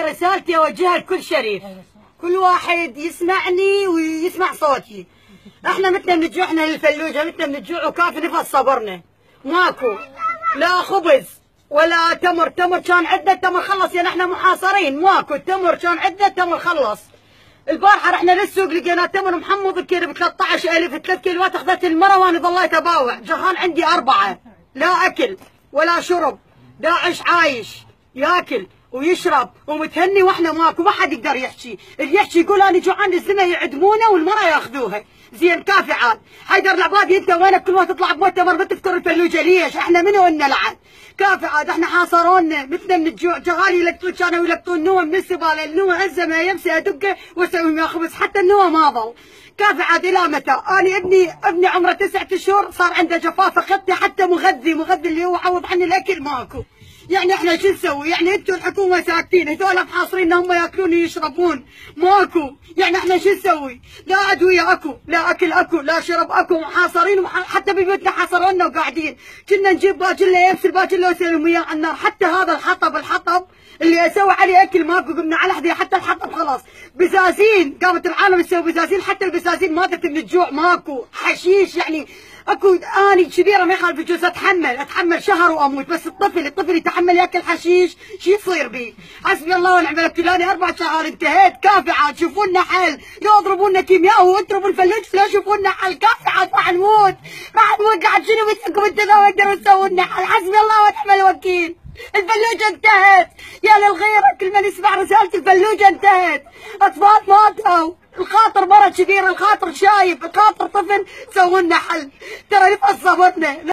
رسالتي اوجهها لكل شريف، كل واحد يسمعني ويسمع صوتي. احنا متنا من الجوع، احنا للفلوجه متنا من الجوع وكافي نفس صبرنا. ماكو لا خبز ولا تمر، تمر كان عندنا التمر خلص، يعني احنا محاصرين، ماكو التمر كان عندنا التمر خلص. البارحه رحنا للسوق لقينا تمر محمض الكيلو ب 13,000، 3 كيلوات اخذت المره وانا ضليت اباوع، جرهان عندي 4، لا اكل ولا شرب، داعش عايش ياكل ويشرب ومتهني واحنا ماكو، ما حد يقدر يحكي، اللي يحكي يقول انا جوعان الزلمه يعدمونه والمره ياخذوها. زين كافي عاد، حيدر العبادي انت وينك كل ما تطلع بمؤتمر ما تذكر الفلوجه ليش؟ احنا منو ان نلعن؟ كافي عاد، احنا حاصرونا مثلنا من الجوع، جغالي يلقطون كانوا يلقطون نوى من الزباله، النوى هزه ما يمسي ادقه واسوي معه خبز، حتى النوى ما ظل. كافي عاد الى متى؟ انا ابني عمره 9 اشهر صار عنده جفاف خطي، حتى مغذي اللي هو عوض عن الاكل ماكو. يعني احنا شو نسوي؟ يعني انتم الحكومه ساكتين، هذول محاصرين هم ياكلون ويشربون ماكو، يعني احنا شو نسوي؟ لا ادويه اكو، لا اكل اكو، لا شرب اكو، محاصرين حتى ببيوتنا حاصرونا وقاعدين، كنا نجيب باجله يبس الباجله وسويهم اياه على النار، حتى هذا الحطب اللي اسوي عليه اكل ماكو، قمنا على حدي حتى الحطب خلاص، بزازين قامت العالم تسوي بزازين، حتى البزازين ماتت من الجوع ماكو، حشيش يعني اكو. اني كبيره ما يخالف الجوز اتحمل شهر واموت، بس الطفل يتحمل ياكل حشيش، شو يصير بيه؟ حسبي الله ونعم الوكيل، انا 4 شهور انتهيت، كافي عاد شوفوا لنا حل، لا اضربونا كيمياء واضربوا الفلوج، لا شوفوا لنا حل، كافي عاد راح نموت قاعد شنو بدكم انتم ما تقدروا تسووا لنا حل، حسبي الله ونعم الوكيل. الفلوجه انتهت يا للغيره، كل من يسمع رساله الفلوجه انتهت، اطفال ماتوا، الخاطر مرض كبير، الخاطر شايب، الخاطر طفل، سووا لنا حل، ترى نفس صبرنا.